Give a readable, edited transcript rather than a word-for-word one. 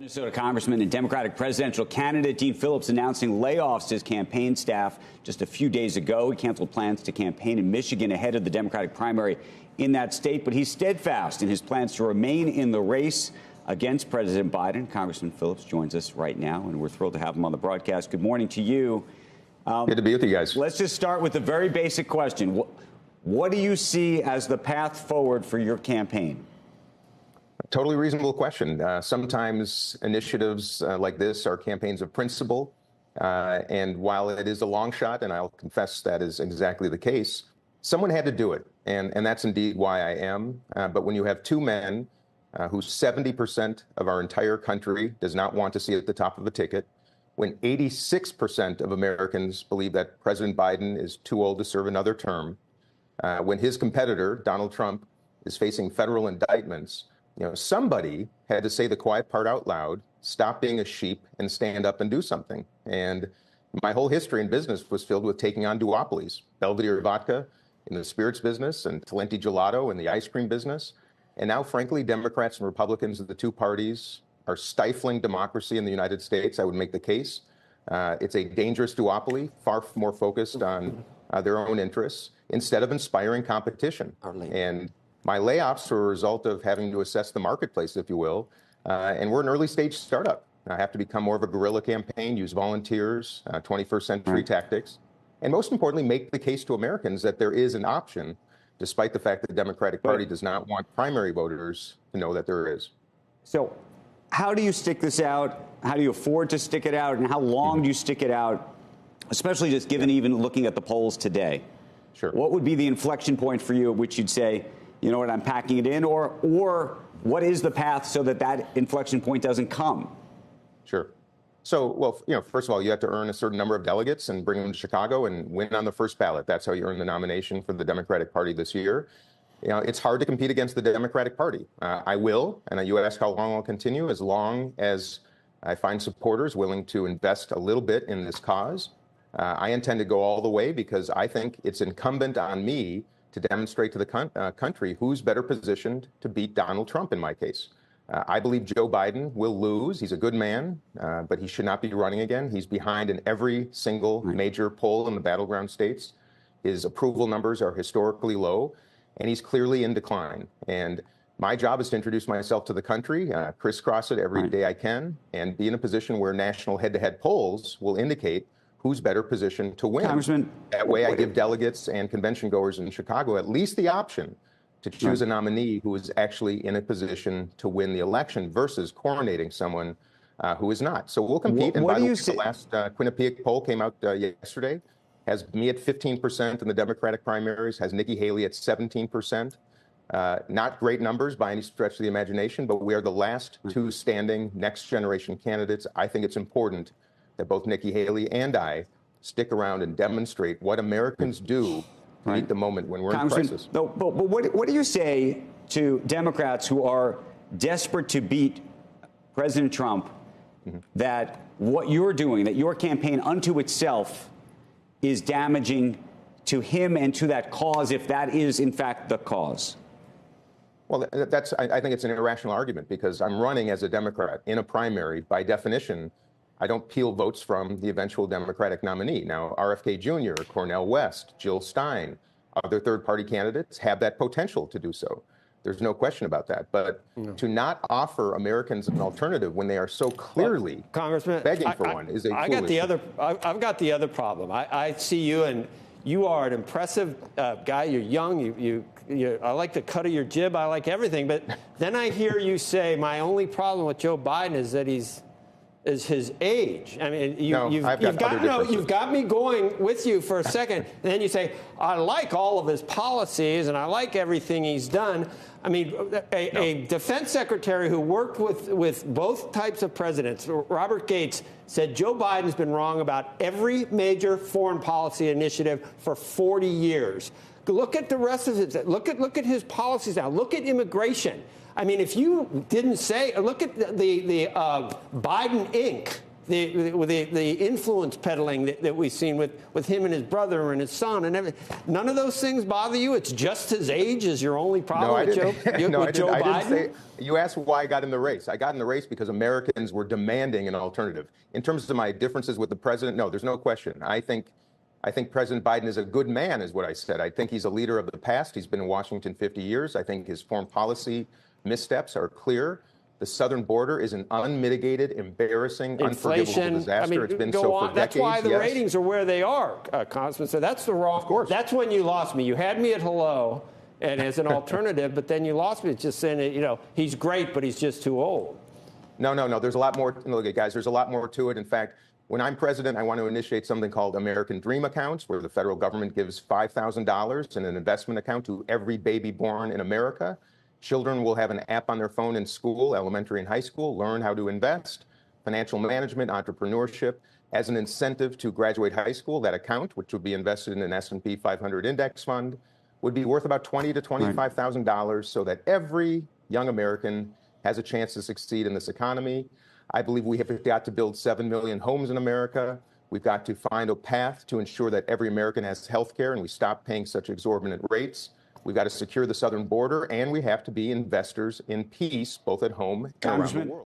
Minnesota Congressman and Democratic presidential candidate Dean Phillips announcing layoffs to his campaign staff just a few days ago. He canceled plans to campaign in Michigan ahead of the Democratic primary in that state, but he's steadfast in his plans to remain in the race against President Biden. Congressman Phillips joins us right now, and we're thrilled to have him on the broadcast. Good morning to you. Good to be with you guys. Let's just start with the very basic question. What do you see as the path forward for your campaign? Totally reasonable question. Sometimes initiatives like this are campaigns of principle. And while it is a long shot, and I'll confess that is exactly the case, someone had to do it. And that's indeed why I am. But when you have two men who 70% of our entire country does not want to see at the top of a ticket, when 86% of Americans believe that President Biden is too old to serve another term, when his competitor, Donald Trump, is facing federal indictments, somebody had to say the quiet part out loud, stop being a sheep and stand up and do something. And my whole history in business was filled with taking on duopolies. Belvedere vodka in the spirits business and Talenti gelato in the ice cream business. And now, frankly, Democrats and Republicans of the two parties are stifling democracy in the United States. I would make the case. It's a dangerous duopoly, far more focused on their own interests instead of inspiring competition. And my layoffs were a result of having to assess the marketplace, if you will. And we're an early stage startup. I have to become more of a guerrilla campaign, use volunteers, 21st century tactics, and most importantly, make the case to Americans that there is an option, despite the fact that the Democratic Party does not want primary voters to know that there is. So how do you stick this out? How do you afford to stick it out? And how long do you stick it out, especially just given even looking at the polls today? Sure. What would be the inflection point for you at which you'd say, you know what, I'm packing it in, or what is the path so that that inflection point doesn't come? Sure. So, well, first of all, you have to earn a certain number of delegates and bring them to Chicago and win on the first ballot. That's how you earn the nomination for the Democratic Party this year. It's hard to compete against the Democratic Party. I will, and you ask how long I'll continue, as long as I find supporters willing to invest a little bit in this cause. I intend to go all the way because I think it's incumbent on me to demonstrate to the country who's better positioned to beat Donald Trump in my case. I believe Joe Biden will lose. He's a good man, but he should not be running again. He's behind in every single major poll in the battleground states. His approval numbers are historically low, and he's clearly in decline. And my job is to introduce myself to the country, crisscross it every day I can, and be in a position where national head-to-head polls will indicate who's better positioned to win. Congressman, that way I give delegates and convention goers in Chicago at least the option to choose a nominee who is actually in a position to win the election versus coronating someone who is not. So we'll compete. And by the way, the last Quinnipiac poll came out yesterday, has me at 15% in the Democratic primaries, has Nikki Haley at 17%. Not great numbers by any stretch of the imagination, but we are the last two standing next generation candidates. I think it's important that both Nikki Haley and I stick around and demonstrate what Americans do to meet the moment when we're in crisis. But what do you say to Democrats who are desperate to beat President Trump, that what you're doing, that your campaign unto itself is damaging to him and to that cause, if that is, in fact, the cause? Well, I think it's an irrational argument because I'm running as a Democrat in a primary. By definition, I don't peel votes from the eventual Democratic nominee. Now, RFK Jr., Cornel West, Jill Stein, other third-party candidates have that potential to do so. There's no question about that. But to not offer Americans an alternative when they are so clearly begging for one is a foolish. I've got the other problem. I see you, and you are an impressive guy. You're young. I like the cut of your jib. I like everything. But then I hear you say, my only problem with Joe Biden is that is his age. I mean, you've got me going with you for a second. And then you say, I like all of his policies and I like everything he's done. I mean, a defense secretary who worked with both types of presidents, Robert Gates, said Joe Biden's been wrong about every major foreign policy initiative for 40 years. Look at the rest of it. Look at his policies now. Look at immigration. I mean, if you didn't say, look at the Biden Inc. the influence peddling that we've seen with him and his brother and his son and everything. None of those things bother you? It's just his age is your only problem with Joe Biden? You asked why I got in the race. I got in the race because Americans were demanding an alternative. In terms of my differences with the president, no, there's no question. I think President Biden is a good man, is what I said. I think he's a leader of the past. He's been in Washington 50 years. I think his foreign policy missteps are clear. The southern border is an unmitigated, embarrassing, unforgivable disaster. It's been so for decades. That's why the ratings are where they are, Congressman. So that's the wrong. Of course. That's when you lost me. You had me at hello, and as an alternative, but then you lost me. It's just saying, he's great, but he's just too old. No. There's a lot more. Look, guys, there's a lot more to it. In fact, when I'm president, I want to initiate something called American Dream Accounts, where the federal government gives $5,000 in an investment account to every baby born in America. Children will have an app on their phone in school, elementary and high school, learn how to invest, financial management, entrepreneurship. As an incentive to graduate high school, that account, which would be invested in an S&P 500 index fund, would be worth about $20,000 to $25,000 so that every young American has a chance to succeed in this economy. I believe we have got to build 7 million homes in America. We've got to find a path to ensure that every American has health care and we stop paying such exorbitant rates. We've got to secure the southern border, and we have to be investors in peace, both at home and around the world.